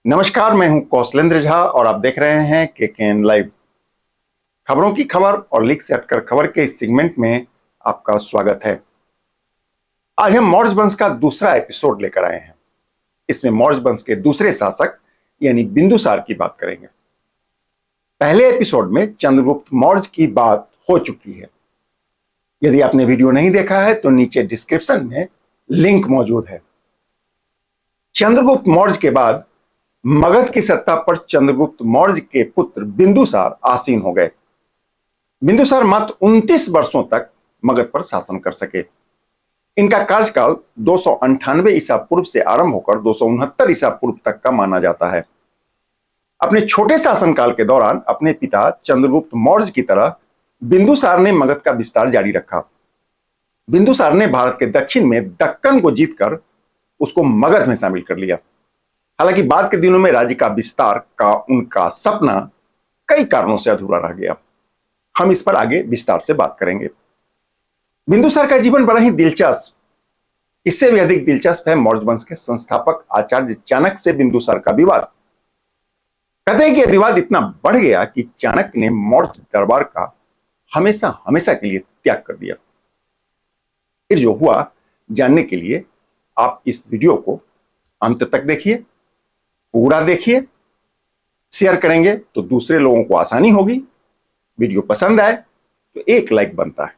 नमस्कार, मैं हूं कौशलेंद्र झा और आप देख रहे हैं केकेएन लाइव। खबरों की खबर और लीक से हटकर खबर के इस सेगमेंट में आपका स्वागत है। आज हम मौर्य वंश का दूसरा एपिसोड लेकर आए हैं। इसमें मौर्य वंश के दूसरे शासक यानी बिंदुसार की बात करेंगे। पहले एपिसोड में चंद्रगुप्त मौर्य की बात हो चुकी है। यदि आपने वीडियो नहीं देखा है तो नीचे डिस्क्रिप्शन में लिंक मौजूद है। चंद्रगुप्त मौर्य के बाद मगध की सत्ता पर चंद्रगुप्त मौर्य के पुत्र बिंदुसार आसीन हो गए। बिंदुसार मात्र 29 वर्षों तक मगध पर शासन कर सके। इनका कार्यकाल 298 ईसा पूर्व से आरंभ होकर 269 ईसा पूर्व तक का माना जाता है। अपने छोटे शासनकाल के दौरान अपने पिता चंद्रगुप्त मौर्य की तरह बिंदुसार ने मगध का विस्तार जारी रखा। बिंदुसार ने भारत के दक्षिण में दक्कन को जीतकर उसको मगध में शामिल कर लिया। हालांकि बाद के दिनों में राज्य का विस्तार का उनका सपना कई कारणों से अधूरा रह गया। हम इस पर आगे विस्तार से बात करेंगे। बिंदुसार का जीवन बड़ा ही दिलचस्प, इससे भी अधिक दिलचस्प है मौर्य वंश के संस्थापक आचार्य चाणक्य से बिंदुसार का विवाद। कहते हैं कि यह विवाद इतना बढ़ गया कि चाणक्य ने मौर्य दरबार का हमेशा हमेशा के लिए त्याग कर दिया। फिर जो हुआ जानने के लिए आप इस वीडियो को अंत तक देखिए, पूरा देखिए। शेयर करेंगे तो दूसरे लोगों को आसानी होगी। वीडियो पसंद आए तो एक लाइक बनता है।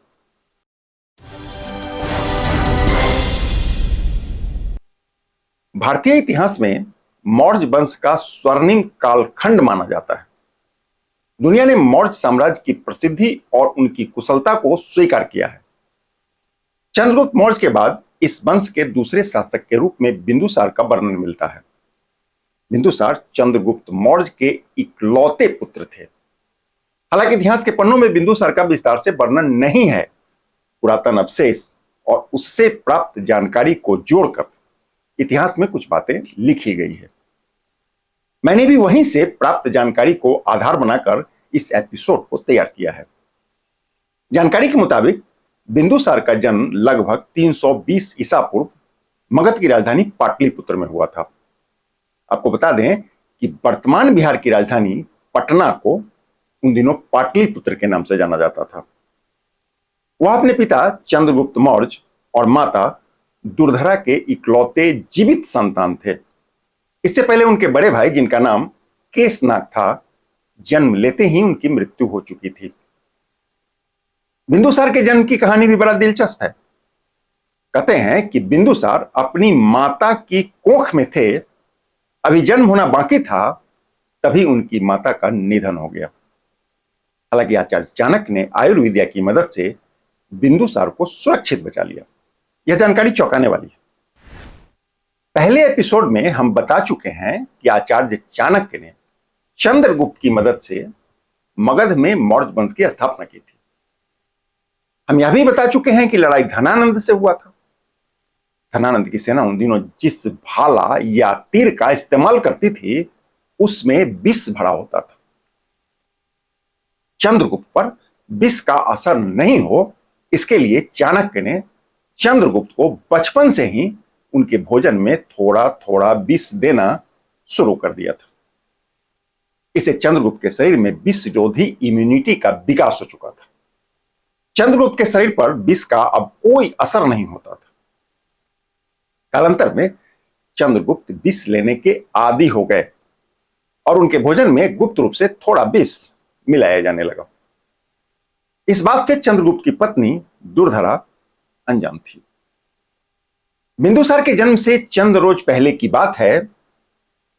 भारतीय इतिहास में मौर्य वंश का स्वर्णिम कालखंड माना जाता है। दुनिया ने मौर्य साम्राज्य की प्रसिद्धि और उनकी कुशलता को स्वीकार किया है। चंद्रगुप्त मौर्य के बाद इस वंश के दूसरे शासक के रूप में बिंदुसार का वर्णन मिलता है। बिंदुसार चंद्रगुप्त मौर्य के इकलौते पुत्र थे। हालांकि इतिहास के पन्नों में बिंदुसार का विस्तार से वर्णन नहीं है। पुरातन अवशेष और उससे प्राप्त जानकारी को जोड़कर इतिहास में कुछ बातें लिखी गई है। मैंने भी वहीं से प्राप्त जानकारी को आधार बनाकर इस एपिसोड को तैयार किया है। जानकारी के मुताबिक बिंदुसार का जन्म लगभग 320 ईसा पूर्व मगध की राजधानी पाटलिपुत्र में हुआ था। आपको बता दें कि वर्तमान बिहार की राजधानी पटना को उन दिनों पाटलिपुत्र के नाम से जाना जाता था। वह अपने पिता चंद्रगुप्त मौर्य और माता दुर्धरा के इकलौते जीवित संतान थे। इससे पहले उनके बड़े भाई, जिनका नाम केशनाग था, जन्म लेते ही उनकी मृत्यु हो चुकी थी। बिंदुसार के जन्म की कहानी भी बड़ा दिलचस्प है। कहते हैं कि बिंदुसार अपनी माता की कोख में थे, अभी जन्म होना बाकी था, तभी उनकी माता का निधन हो गया। हालांकि आचार्य चाणक्य ने आयुर्विद्या की मदद से बिंदुसार को सुरक्षित बचा लिया। यह जानकारी चौंकाने वाली है। पहले एपिसोड में हम बता चुके हैं कि आचार्य चाणक्य ने चंद्रगुप्त की मदद से मगध में मौर्य वंश की स्थापना की थी। हम यह भी बता चुके हैं कि लड़ाई धनानंद से हुआ था। धनानंद की सेना उन दिनों जिस भाला या तीर का इस्तेमाल करती थी उसमें विष भरा होता था। चंद्रगुप्त पर विष का असर नहीं हो, इसके लिए चाणक्य ने चंद्रगुप्त को बचपन से ही उनके भोजन में थोड़ा थोड़ा विष देना शुरू कर दिया था। इससे चंद्रगुप्त के शरीर में विषरोधी इम्यूनिटी का विकास हो चुका था। चंद्रगुप्त के शरीर पर विष का अब कोई असर नहीं होता था। कालांतर में चंद्रगुप्त विष लेने के आदी हो गए और उनके भोजन में गुप्त रूप से थोड़ा विष मिलाया जाने लगा। इस बात से चंद्रगुप्त की पत्नी दुर्धरा अनजान थी। बिंदुसार के जन्म से चंद रोज पहले की बात है।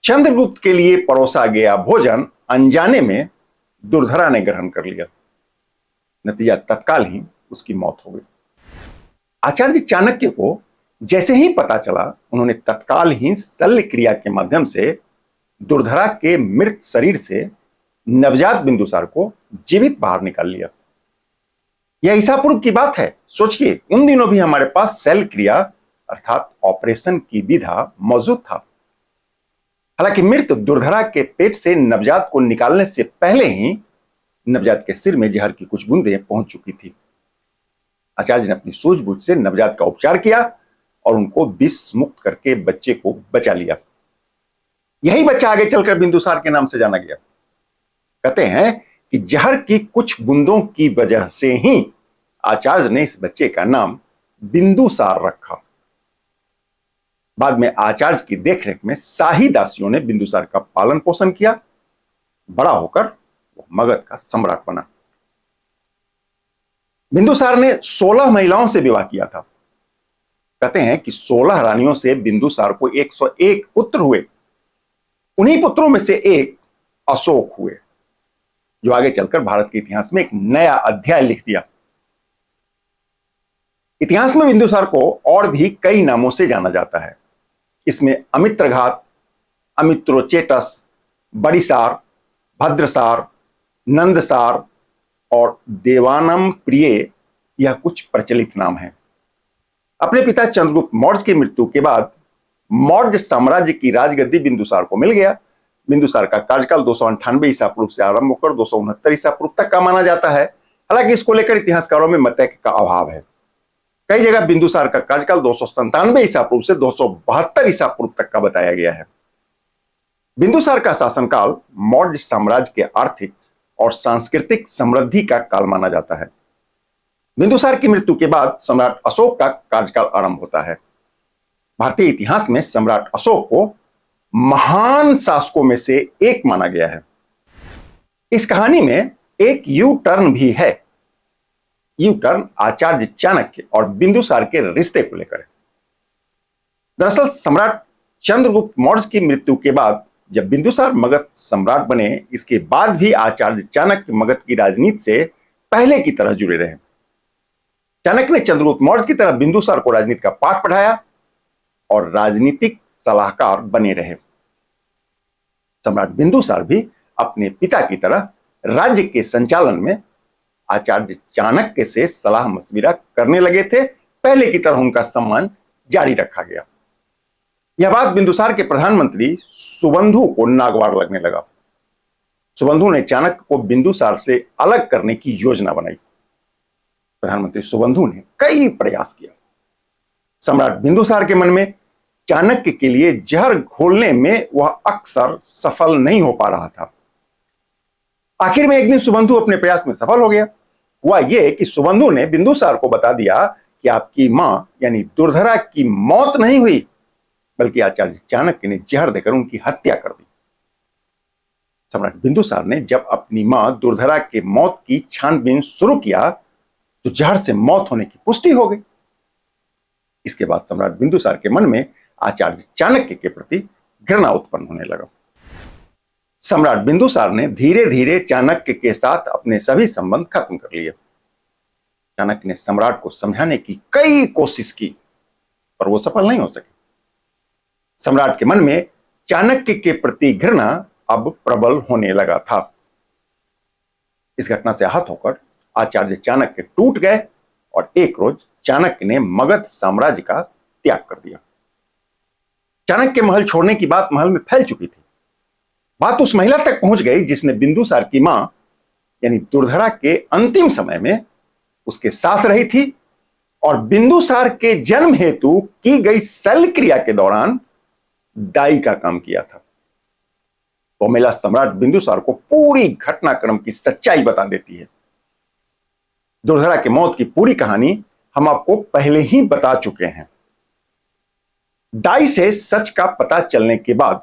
चंद्रगुप्त के लिए परोसा गया भोजन अनजाने में दुर्धरा ने ग्रहण कर लिया। नतीजा तत्काल ही उसकी मौत हो गई। आचार्य चाणक्य को जैसे ही पता चला, उन्होंने तत्काल ही शल्य क्रिया के माध्यम से दुर्धरा के मृत शरीर से नवजात बिंदुसार को जीवित बाहर निकाल लिया। यह ईसा पूर्व की बात है। सोचिए, उन दिनों भी हमारे पास शल्य क्रिया अर्थात ऑपरेशन की विधा मौजूद था। हालांकि मृत दुर्धरा के पेट से नवजात को निकालने से पहले ही नवजात के सिर में जहर की कुछ बूंदें पहुंच चुकी थी। आचार्य ने अपनी सूझबूझ से नवजात का उपचार किया और उनको विष मुक्त करके बच्चे को बचा लिया। यही बच्चा आगे चलकर बिंदुसार के नाम से जाना गया। कहते हैं कि जहर की कुछ बूंदों की वजह से ही आचार्य ने इस बच्चे का नाम बिंदुसार रखा। बाद में आचार्य की देखरेख में शाही दासियों ने बिंदुसार का पालन पोषण किया। बड़ा होकर वो मगध का सम्राट बना। बिंदुसार ने 16 महिलाओं से विवाह किया था। कहते हैं कि 16 रानियों से बिंदुसार को 101 पुत्र हुए। उन्हीं पुत्रों में से एक अशोक हुए, जो आगे चलकर भारत के इतिहास में एक नया अध्याय लिख दिया। इतिहास में बिंदुसार को और भी कई नामों से जाना जाता है। इसमें अमित्रघात, अमित्रोचेटस, बड़ीसार, भद्रसार, नंदसार और देवानम प्रिय यह कुछ प्रचलित नाम हैं। अपने पिता चंद्रगुप्त मौर्य की मृत्यु के बाद मौर्य साम्राज्य की राजगद्दी बिंदुसार को मिल गया। बिंदुसार का कार्यकाल 298 ईसा पूर्व से आरंभ होकर 269 ईसा पूर्व तक का माना जाता है। हालांकि इसको लेकर इतिहासकारों में मतैक्य का अभाव है। कई जगह बिंदुसार का कार्यकाल 297 ईसा पूर्व से 272 ईसा पूर्व तक का बताया गया है। बिंदुसार का शासनकाल मौर्य साम्राज्य के आर्थिक और सांस्कृतिक समृद्धि का काल माना जाता है। बिंदुसार की मृत्यु के बाद सम्राट अशोक का कार्यकाल आरंभ होता है। भारतीय इतिहास में सम्राट अशोक को महान शासकों में से एक माना गया है। इस कहानी में एक यू टर्न भी है। यू टर्न आचार्य चाणक्य और बिंदुसार के रिश्ते को लेकर है। दरअसल सम्राट चंद्रगुप्त मौर्य की मृत्यु के बाद जब बिंदुसार मगध सम्राट बने, इसके बाद भी आचार्य चाणक्य मगध की राजनीति से पहले की तरह जुड़े रहे। चाणक्य ने चंद्रगुप्त मौर्य की तरह बिंदुसार को राजनीति का पाठ पढ़ाया और राजनीतिक सलाहकार बने रहे। सम्राट बिंदुसार भी अपने पिता की तरह राज्य के संचालन में आचार्य चाणक्य से सलाह मशविरा करने लगे थे। पहले की तरह उनका सम्मान जारी रखा गया। यह बात बिंदुसार के प्रधानमंत्री सुबंधु को नागवार लगने लगा। सुबंधु ने चाणक्य को बिंदुसार से अलग करने की योजना बनाई। प्रधानमंत्री सुबंधु ने कई प्रयास किया। सम्राट बिंदुसार के मन में चाणक्य के लिए जहर घोलने में वह अक्सर सफल नहीं हो पा रहा था। आखिर में एक दिन सुबंधु अपने प्रयास में सफल हो गया। हुआ यह कि सुबंधु ने बिंदुसार को बता दिया कि आपकी मां यानी दुर्धरा की मौत नहीं हुई, बल्कि आचार्य चाणक्य ने जहर देकर उनकी हत्या कर दी। सम्राट बिंदुसार ने जब अपनी मां दुर्धरा के मौत की छानबीन शुरू किया तो जहर से मौत होने की पुष्टि हो गई। इसके बाद सम्राट बिंदुसार के मन में आचार्य चाणक्य के प्रति घृणा उत्पन्न होने लगा। सम्राट बिंदुसार ने धीरे धीरे चाणक्य के साथ अपने सभी संबंध खत्म कर लिए। चाणक्य ने सम्राट को समझाने की कई कोशिश की, पर वो सफल नहीं हो सके। सम्राट के मन में चाणक्य के प्रति घृणा अब प्रबल होने लगा था। इस घटना से आहत होकर आचार्य चाणक्य टूट गए और एक रोज चाणक्य ने मगध साम्राज्य का त्याग कर दिया। चाणक्य महल छोड़ने की बात महल में फैल चुकी थी। बात उस महिला तक पहुंच गई जिसने बिंदुसार की मां यानी दुर्धरा के अंतिम समय में उसके साथ रही थी और बिंदुसार के जन्म हेतु की गई शल्य क्रिया के दौरान दाई का काम किया था। वो महिला सम्राट बिंदुसार को पूरी घटनाक्रम की सच्चाई बता देती है। दुर्धरा के मौत की पूरी कहानी हम आपको पहले ही बता चुके हैं। दाई से सच का पता चलने के बाद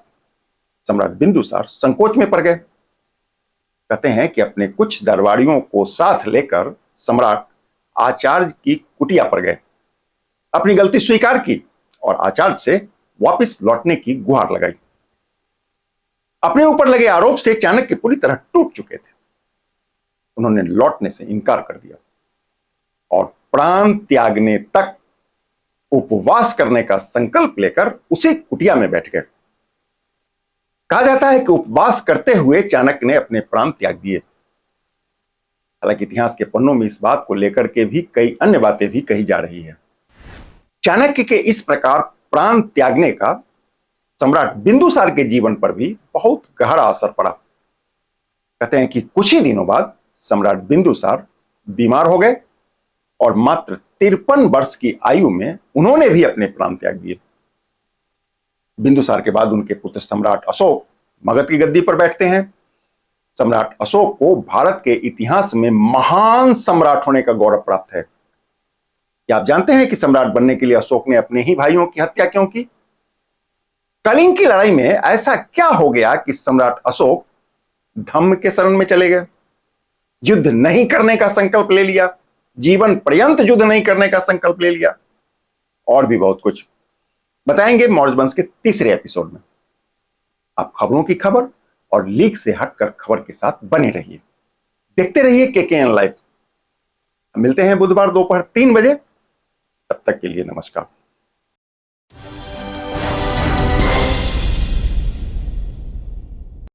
सम्राट बिंदुसार संकोच में पड़ गए। कहते हैं कि अपने कुछ दरबारियों को साथ लेकर सम्राट आचार्य की कुटिया पर गए, अपनी गलती स्वीकार की और आचार्य से वापस लौटने की गुहार लगाई। अपने ऊपर लगे आरोप से चाणक्य पूरी तरह टूट चुके थे। उन्होंने लौटने से इनकार कर दिया और प्राण त्यागने तक उपवास करने का संकल्प लेकर उसी कुटिया में बैठ गए। कहा जाता है कि उपवास करते हुए चाणक्य ने अपने प्राण त्याग दिए। हालांकि इतिहास के पन्नों में इस बात को लेकर के भी कई अन्य बातें भी कही जा रही है। चाणक्य के इस प्रकार प्राण त्यागने का सम्राट बिंदुसार के जीवन पर भी बहुत गहरा असर पड़ा। कहते हैं कि कुछ ही दिनों बाद सम्राट बिंदुसार बीमार हो गए और मात्र 53 वर्ष की आयु में उन्होंने भी अपने प्राण त्याग दिए। बिंदुसार के बाद उनके पुत्र सम्राट अशोक मगध की गद्दी पर बैठते हैं। सम्राट अशोक को भारत के इतिहास में महान सम्राट होने का गौरव प्राप्त है। क्या आप जानते हैं कि सम्राट बनने के लिए अशोक ने अपने ही भाइयों की हत्या क्यों की? कलिंग की लड़ाई में ऐसा क्या हो गया कि सम्राट अशोक धम्म के शरण में चले गए, युद्ध नहीं करने का संकल्प ले लिया, जीवन पर्यंत युद्ध नहीं करने का संकल्प ले लिया, और भी बहुत कुछ बताएंगे मौर्य वंश के तीसरे एपिसोड में। आप खबरों की खबर और लीक से हटकर खबर के साथ बने रहिए, देखते रहिए केकेएन लाइव। मिलते हैं बुधवार दोपहर 3 बजे। तब तक के लिए नमस्कार।